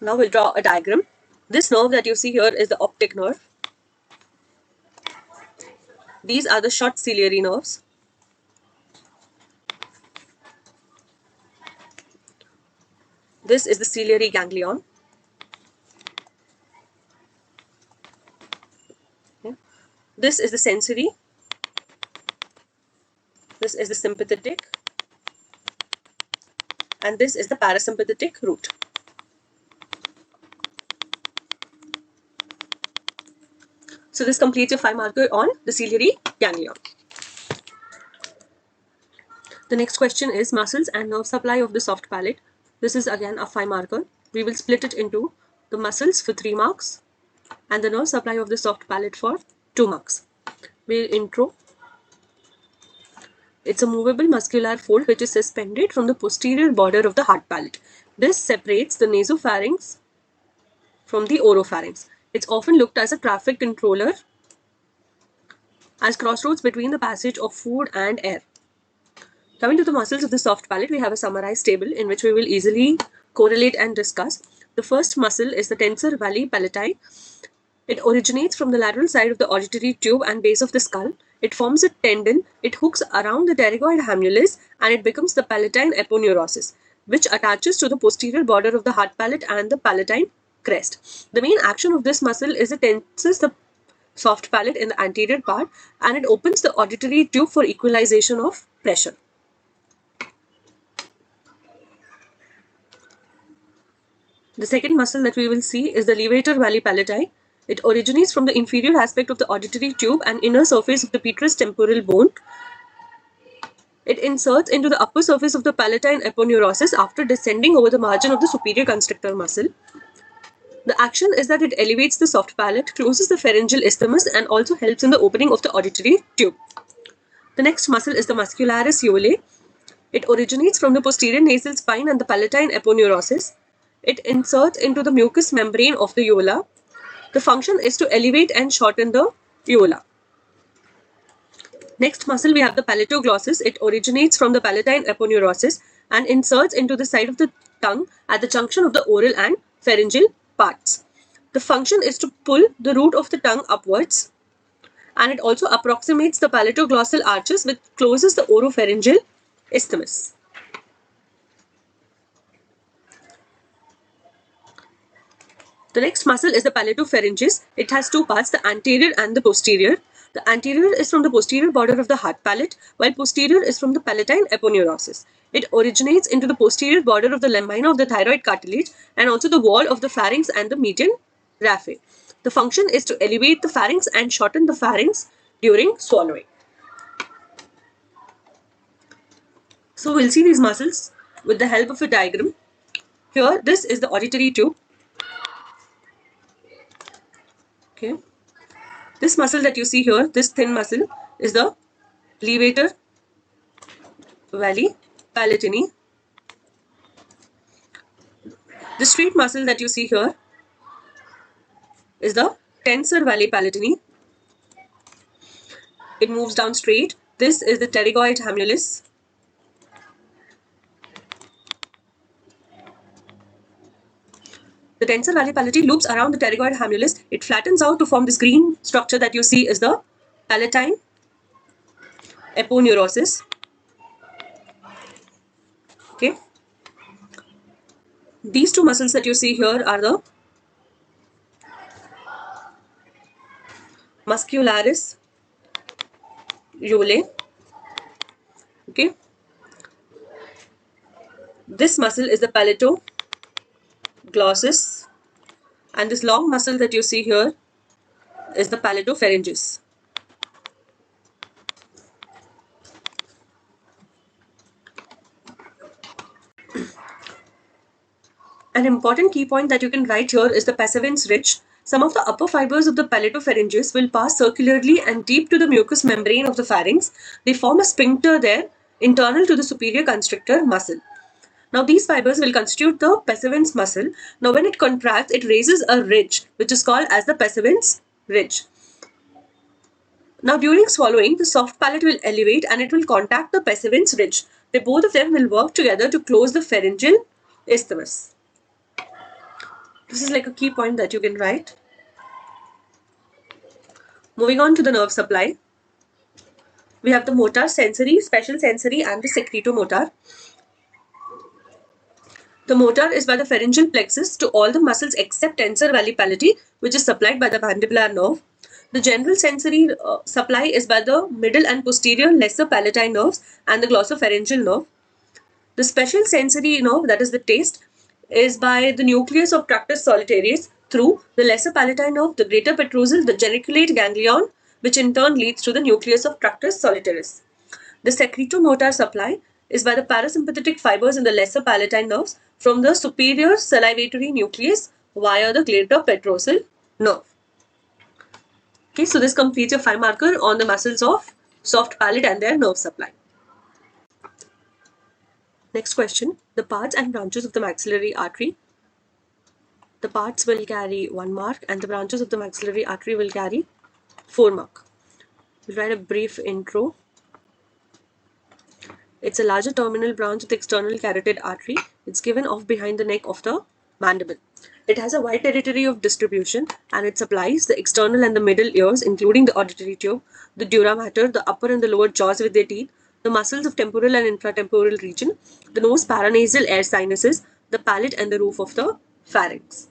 Now we'll draw a diagram. This nerve that you see here is the optic nerve. These are the short ciliary nerves. This is the ciliary ganglion. Okay. This is the sensory. This is the sympathetic. And this is the parasympathetic root. So this completes your 5 marker on the ciliary ganglion. The next question is muscles and nerve supply of the soft palate. This is again a 5 marker. We will split it into the muscles for 3 marks and the nerve supply of the soft palate for 2 marks. We'll intro. It's a movable muscular fold which is suspended from the posterior border of the hard palate. This separates the nasopharynx from the oropharynx. It's often looked as a traffic controller, as crossroads between the passage of food and air. Coming to the muscles of the soft palate, we have a summarized table in which we will easily correlate and discuss. The first muscle is the tensor valli palati. It originates from the lateral side of the auditory tube and base of the skull. It forms a tendon. It hooks around the pterygoid hamulus, and it becomes the palatine aponeurosis, which attaches to the posterior border of the hard palate and the palatine crest. The main action of this muscle is it tenses the soft palate in the anterior part, and it opens the auditory tube for equalization of pressure. The second muscle that we will see is the levator valli palati. It originates from the inferior aspect of the auditory tube and inner surface of the petrous temporal bone. It inserts into the upper surface of the palatine aponeurosis after descending over the margin of the superior constrictor muscle. The action is that it elevates the soft palate, closes the pharyngeal isthmus, and also helps in the opening of the auditory tube. The next muscle is the muscularis uvulae. It originates from the posterior nasal spine and the palatine aponeurosis. It inserts into the mucous membrane of the uvula. The function is to elevate and shorten the uvula. Next muscle, we have the palatoglossus. It originates from the palatine aponeurosis and inserts into the side of the tongue at the junction of the oral and pharyngeal parts. The function is to pull the root of the tongue upwards, and it also approximates the palatoglossal arches, which closes the oropharyngeal isthmus. The next muscle is the palatopharyngeus. It has 2 parts, the anterior and the posterior. The anterior is from the posterior border of the hard palate, while posterior is from the palatine aponeurosis. It originates into the posterior border of the lamina of the thyroid cartilage and also the wall of the pharynx and the median raphe. The function is to elevate the pharynx and shorten the pharynx during swallowing. So we'll see these muscles with the help of a diagram. Here, this is the auditory tube. Okay. This muscle that you see here, this thin muscle, is the levator valley palatini. The straight muscle that you see here is the tensor valley palatini. It moves down straight. This is the pterygoid hamuluris. The tensor valley palatini loops around the pterygoid hamuluris. It flattens out to form this green structure that you see is the palatine aponeurosis. Okay. These two muscles that you see here are the muscularis uvulae. Okay. This muscle is the palatoglossus, and this long muscle that you see here is the palatopharyngeus. An important key point that you can write here is the passavans ridge. Some of the upper fibers of the palatopharyngeus will pass circularly and deep to the mucous membrane of the pharynx. They form a sphincter there, internal to the superior constrictor muscle. Now these fibers will constitute the passavans muscle. Now when it contracts, it raises a ridge which is called as the passavans ridge. Now during swallowing, the soft palate will elevate and it will contact the passavans ridge. Both of them will work together to close the pharyngeal isthmus. This is like a key point that you can write. Moving on to the nerve supply. We have the motor, sensory, special sensory, and the secretomotor. The motor is by the pharyngeal plexus to all the muscles except tensor valley palati, which is supplied by the mandibular nerve. The general sensory supply is by the middle and posterior lesser palatine nerves and the glossopharyngeal nerve. The special sensory nerve, that is the taste, is by the nucleus of Tractus solitarius through the lesser palatine nerve, the greater petrosal, the geniculate ganglion, which in turn leads to the nucleus of Tractus solitarius. The secretomotor supply is by the parasympathetic fibers in the lesser palatine nerves from the superior salivatory nucleus via the greater petrosal nerve. Okay, so this completes your 5 marker on the muscles of soft palate and their nerve supply. Next question, the parts and branches of the maxillary artery. The parts will carry 1 mark and the branches of the maxillary artery will carry 4 mark. We'll write a brief intro. It's a larger terminal branch of the external carotid artery. It's given off behind the neck of the mandible. It has a wide territory of distribution and it supplies the external and the middle ears, including the auditory tube, the dura mater, the upper and the lower jaws with their teeth, the muscles of temporal and infratemporal region, the nose, paranasal air sinuses, the palate and the roof of the pharynx.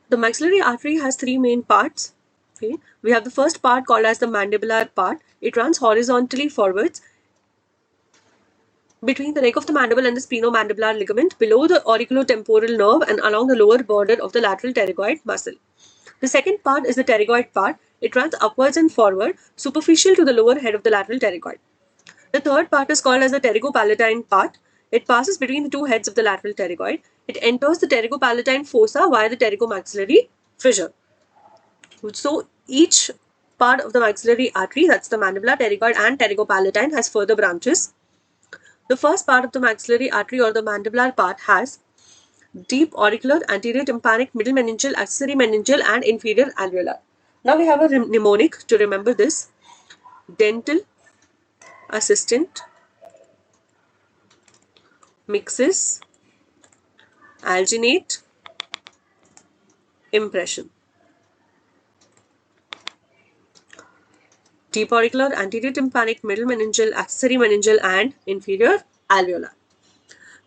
The maxillary artery has 3 main parts. Okay. We have the first part called as the mandibular part. It runs horizontally forwards between the neck of the mandible and the sphenomandibular ligament, below the auriculotemporal nerve and along the lower border of the lateral pterygoid muscle. The second part is the pterygoid part. It runs upwards and forward, superficial to the lower head of the lateral pterygoid. The third part is called as the pterygopalatine part. It passes between the two heads of the lateral pterygoid. It enters the pterygopalatine fossa via the pterygomaxillary fissure. So each part of the maxillary artery, that's the mandibular, pterygoid and pterygopalatine, has further branches. The first part of the maxillary artery or the mandibular part has deep auricular, anterior tympanic, middle meningeal, accessory meningeal and inferior alveolar. Now we have a mnemonic to remember this. Dental, assistant, mixes, alginate, impression. Deep auricular, anterior tympanic, middle meningeal, accessory meningeal and inferior alveolar.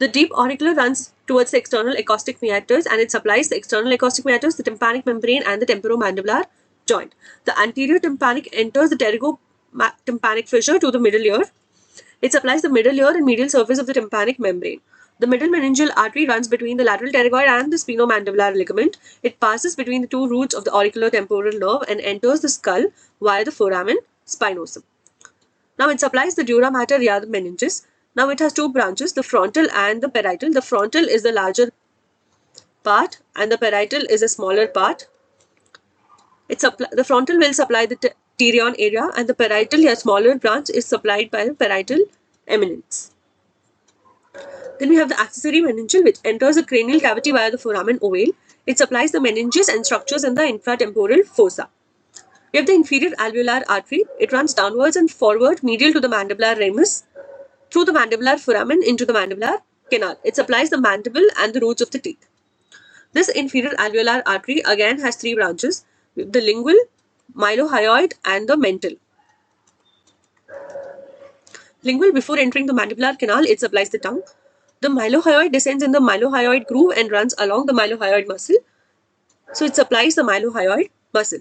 The deep auricular runs towards the external acoustic meatus and it supplies the external acoustic meatus, the tympanic membrane and the temporomandibular joint. The anterior tympanic enters the pterygotympanic fissure to the middle ear. It supplies the middle ear and medial surface of the tympanic membrane. The middle meningeal artery runs between the lateral pterygoid and the sphenomandibular ligament. It passes between the two roots of the auriculotemporal nerve and enters the skull via the foramen spinosum. Now it supplies the dura mater via the meninges. Now it has 2 branches, the frontal and the parietal. The frontal is the larger part and the parietal is a smaller part. The frontal will supply the pterion area and the parietal, a smaller branch, is supplied by the parietal eminence. Then we have the accessory meningeal, which enters the cranial cavity via the foramen ovale. It supplies the meninges and structures in the infratemporal fossa. We have the inferior alveolar artery. It runs downwards and forward medial to the mandibular ramus through the mandibular foramen into the mandibular canal. It supplies the mandible and the roots of the teeth. This inferior alveolar artery again has three branches: the lingual, mylohyoid, and the mental. Lingual, before entering the mandibular canal, it supplies the tongue. The mylohyoid descends in the mylohyoid groove and runs along the mylohyoid muscle. So it supplies the mylohyoid muscle.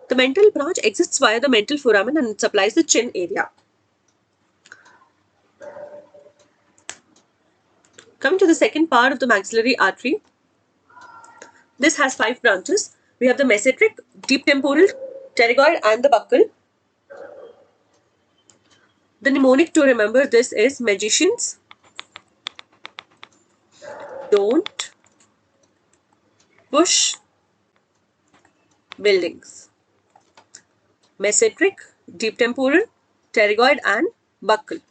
The mental branch exists via the mental foramen and it supplies the chin area. Coming to the second part of the maxillary artery, this has 5 branches. We have the mesenteric, deep temporal, pterygoid, and the buccal. The mnemonic to remember this is: magicians don't push buildings. Mesenteric, deep temporal, pterygoid, and buccal.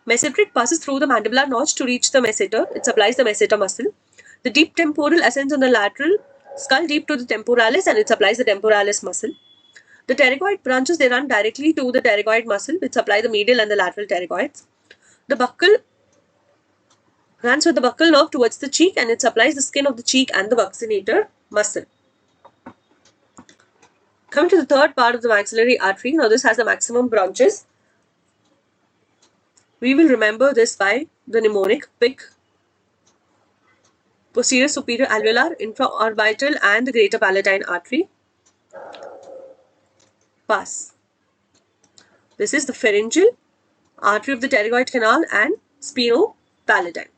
Mesenteric passes through the mandibular notch to reach the masseter. It supplies the masseter muscle. The deep temporal ascends on the lateral skull deep to the temporalis and it supplies the temporalis muscle. The pterygoid branches, they run directly to the pterygoid muscle, which supply the medial and the lateral pterygoids. The buccal runs with the buccal nerve towards the cheek and it supplies the skin of the cheek and the buccinator muscle. Coming to the third part of the maxillary artery, now this has the maximum branches. We will remember this by the mnemonic: PIC, posterior superior alveolar, infraorbital, and the greater palatine artery. PAS. This is the pharyngeal, artery of the pterygoid canal, and spinopalatine.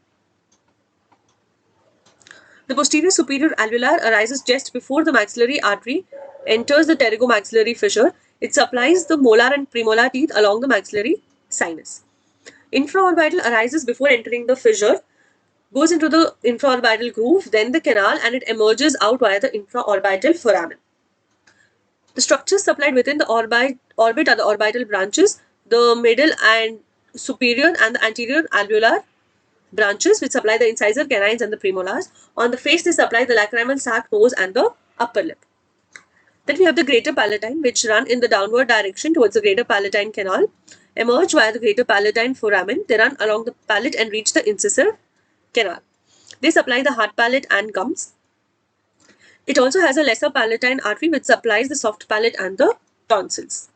The posterior superior alveolar arises just before the maxillary artery enters the pterygomaxillary fissure. It supplies the molar and premolar teeth along the maxillary sinus. Infraorbital arises before entering the fissure, goes into the infraorbital groove, then the canal, and it emerges out via the infraorbital foramen. The structures supplied within the orbit are the orbital branches, the middle and superior and the anterior alveolar branches, which supply the incisor canines and the premolars. On the face, they supply the lacrimal sac, nose, and the upper lip. Then we have the greater palatine, which run in the downward direction towards the greater palatine canal, emerge via the greater palatine foramen. They run along the palate and reach the incisor canal. They supply the hard palate and gums. It also has a lesser palatine artery which supplies the soft palate and the tonsils.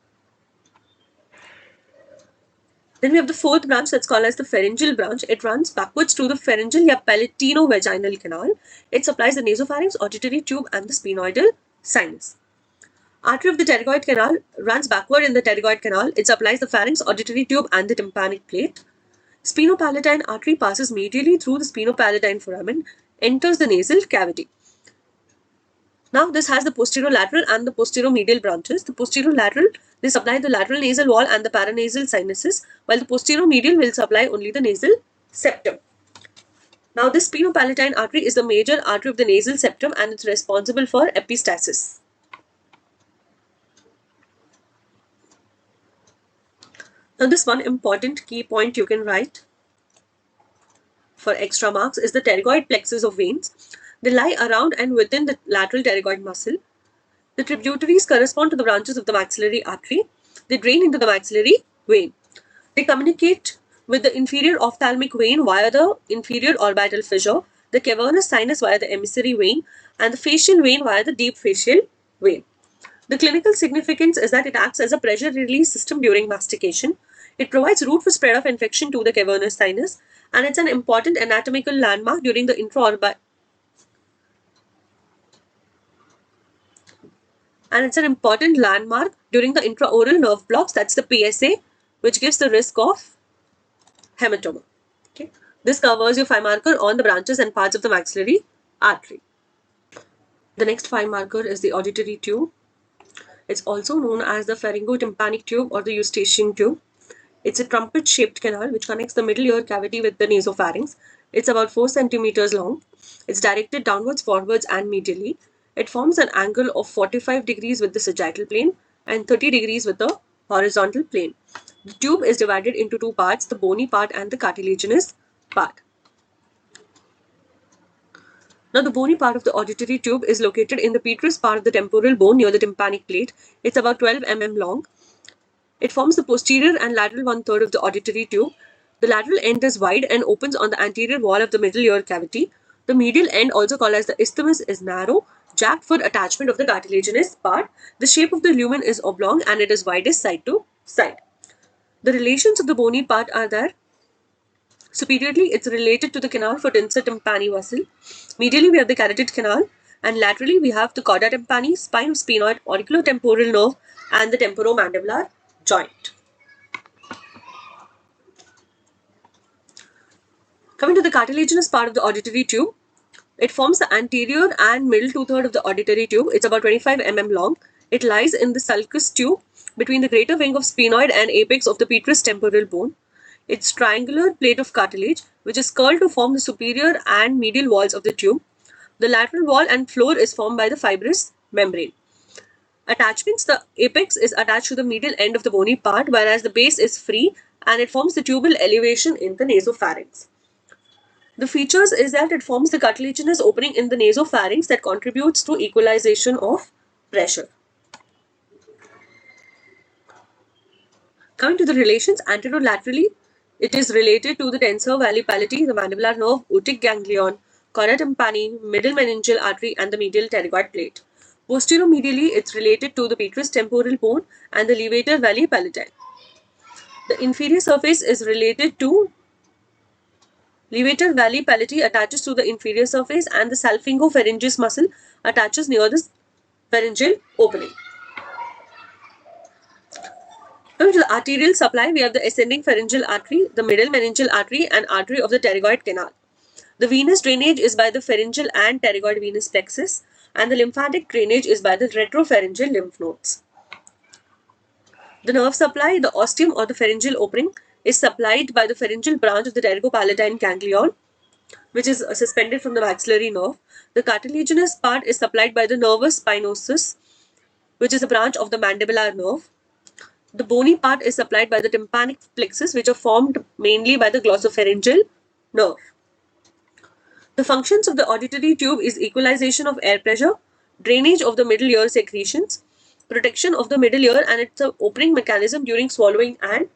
Then we have the fourth branch that's called as the pharyngeal branch. It runs backwards through the pharyngeal palatino-vaginal canal. It supplies the nasopharynx, auditory tube, and the sphenoidal sinus. Artery of the pterygoid canal runs backward in the pterygoid canal. It supplies the pharynx, auditory tube, and the tympanic plate. Spinopalatine artery passes medially through the spinopalatine foramen, enters the nasal cavity. Now this has the posterolateral and the posteromedial branches. The posterolateral, they supply the lateral nasal wall and the paranasal sinuses, while the posteromedial will supply only the nasal septum. Now this spinopalatine artery is the major artery of the nasal septum and it's responsible for epistaxis. Now this one important key point you can write for extra marks is the pterygoid plexus of veins. They lie around and within the lateral pterygoid muscle. The tributaries correspond to the branches of the maxillary artery. They drain into the maxillary vein. They communicate with the inferior ophthalmic vein via the inferior orbital fissure, the cavernous sinus via the emissary vein, and the facial vein via the deep facial vein. The clinical significance is that it acts as a pressure release system during mastication. It provides route for spread of infection to the cavernous sinus, and it's an important anatomical landmark during the intraoral nerve blocks, that's the PSA, which gives the risk of hematoma. Okay. This covers your 5 marker on the branches and parts of the maxillary artery. The next 5 marker is the auditory tube. It's also known as the pharyngotympanic tube or the eustachian tube. It's a trumpet-shaped canal which connects the middle ear cavity with the nasopharynx. It's about 4 centimeters long. It's directed downwards, forwards, and medially. It forms an angle of 45 degrees with the sagittal plane and 30 degrees with the horizontal plane. The tube is divided into two parts, the bony part and the cartilaginous part. Now, the bony part of the auditory tube is located in the petrous part of the temporal bone near the tympanic plate. It's about 12 mm long. It forms the posterior and lateral one-third of the auditory tube. The lateral end is wide and opens on the anterior wall of the middle ear cavity. The medial end, also called as the isthmus, is narrow, jagged for attachment of the cartilaginous part. The shape of the lumen is oblong and it is widest side to side. The relations of the bony part are that superiorly, it's related to the canal foot-insert tympani muscle. Medially, we have the carotid canal, and laterally, we have the cauda tympani, spine of sphenoid, auriculotemporal nerve, and the temporomandibular joint. Coming to the cartilaginous part of the auditory tube, it forms the anterior and middle two-thirds of the auditory tube. It's about 25 mm long. It lies in the sulcus tube between the greater wing of sphenoid and apex of the petrous temporal bone. Its triangular plate of cartilage, which is curled to form the superior and medial walls of the tube. The lateral wall and floor is formed by the fibrous membrane. Attachments: the apex is attached to the medial end of the bony part, whereas the base is free and it forms the tubal elevation in the nasopharynx. The features is that it forms the cartilaginous opening in the nasopharynx that contributes to equalization of pressure. Coming to the relations, anterolaterally, it is related to the tensor veli palatii, the mandibular nerve, otic ganglion, cauda tympani, middle meningeal artery, and the medial pterygoid plate. Posteromedially, it's related to the petrous temporal bone and the levator veli palatii. The inferior surface is related to levator veli palatii attaches to the inferior surface and the salpingopharyngeus muscle attaches near the pharyngeal opening. Coming to the arterial supply, we have the ascending pharyngeal artery, the middle meningeal artery, and artery of the pterygoid canal. The venous drainage is by the pharyngeal and pterygoid venous plexus, and the lymphatic drainage is by the retropharyngeal lymph nodes. The nerve supply, the ostium or the pharyngeal opening, is supplied by the pharyngeal branch of the pterygopalatine ganglion, which is suspended from the maxillary nerve. The cartilaginous part is supplied by the nervus spinosus, which is a branch of the mandibular nerve. The bony part is supplied by the tympanic plexus, which are formed mainly by the glossopharyngeal nerve. The functions of the auditory tube is equalization of air pressure, drainage of the middle ear secretions, protection of the middle ear, and it's an opening mechanism during swallowing and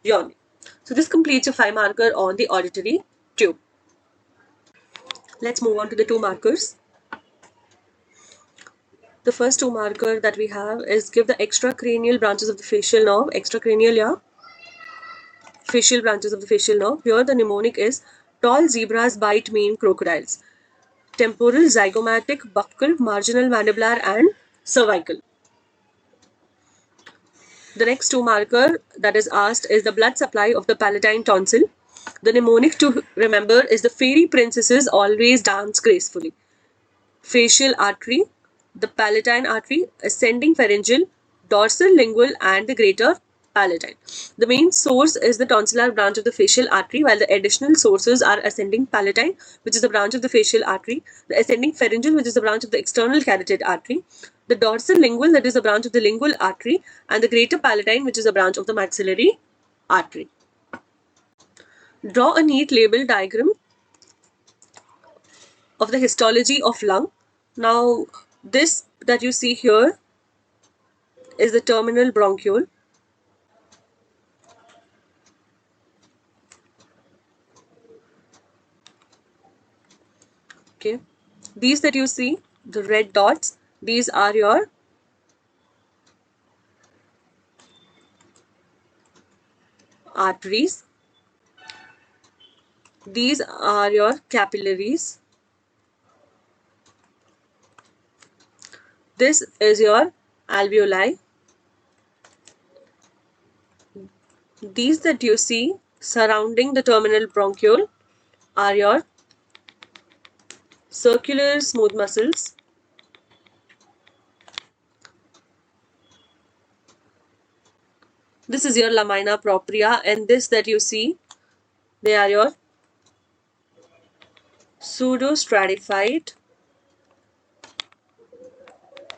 yawning. So this completes your 5 marker on the auditory tube. Let's move on to the 2 markers. The first 2 marker that we have is give the extracranial branches of the facial nerve. Extracranial, yeah. Facial branches of the facial nerve. Here the mnemonic is tall zebras bite mean crocodiles. Temporal, zygomatic, buccal, marginal mandibular, and cervical. The next 2 marker that is asked is the blood supply of the palatine tonsil. The mnemonic to remember is the fairy princesses always dance gracefully. Facial artery, the palatine artery, ascending pharyngeal, dorsal lingual, and the greater palatine. The main source is the tonsillar branch of the facial artery, while the additional sources are ascending palatine, which is the branch of the facial artery, the ascending pharyngeal, which is the branch of the external carotid artery, the dorsal lingual, that is the branch of the lingual artery, and the greater palatine, which is a branch of the maxillary artery. Draw a neat label diagram of the histology of lung. Now, this that you see here is the terminal bronchiole. Okay, these that you see, the red dots, these are your arteries. These are your capillaries. This is your alveoli. These that you see surrounding the terminal bronchiole are your circular smooth muscles. This is your lamina propria, and this that you see, they are your pseudostratified,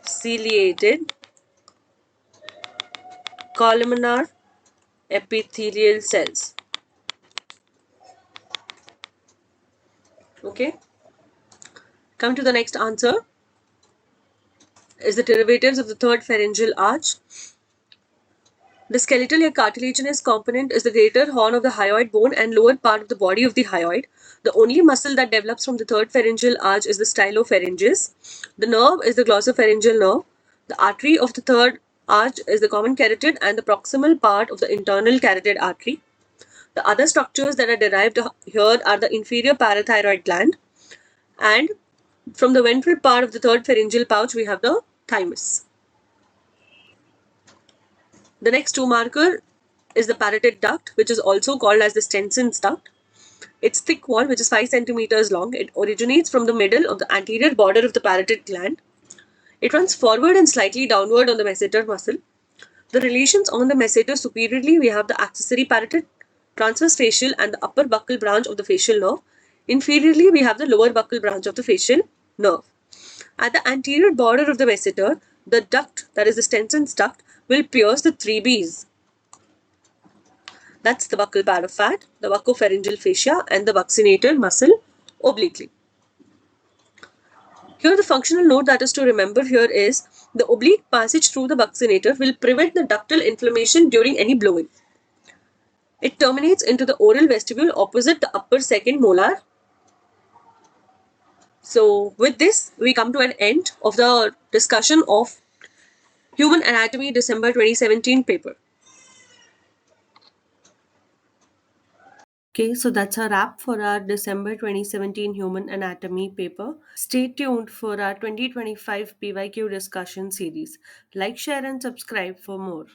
ciliated, columnar epithelial cells. Okay, come to the next answer. Is the derivatives of the third pharyngeal arch. The skeletal or cartilaginous component is the greater horn of the hyoid bone and lower part of the body of the hyoid. The only muscle that develops from the third pharyngeal arch is the stylopharyngeus. The nerve is the glossopharyngeal nerve. The artery of the third arch is the common carotid and the proximal part of the internal carotid artery. The other structures that are derived here are the inferior parathyroid gland, and from the ventral part of the third pharyngeal pouch we have the thymus. The next 2 marker is the parotid duct, which is also called as the Stenson's duct. Its thick wall, which is 5 centimeters long, it originates from the middle of the anterior border of the parotid gland. It runs forward and slightly downward on the masseter muscle. The relations on the masseter superiorly, we have the accessory parotid, transverse facial, and the upper buccal branch of the facial nerve. Inferiorly, we have the lower buccal branch of the facial nerve. At the anterior border of the masseter, the duct, that is the Stenson's duct, will pierce the 3Bs. That's the buccal pad of fat, the buccopharyngeal fascia, and the buccinator muscle obliquely. Here the functional note that is to remember here is the oblique passage through the buccinator will prevent the ductal inflammation during any blowing. It terminates into the oral vestibule opposite the upper second molar. So with this, we come to an end of the discussion of Human Anatomy December 2017 paper. Okay, so that's a wrap for our December 2017 Human Anatomy paper. Stay tuned for our 2025 PYQ discussion series. Like, share, and subscribe for more.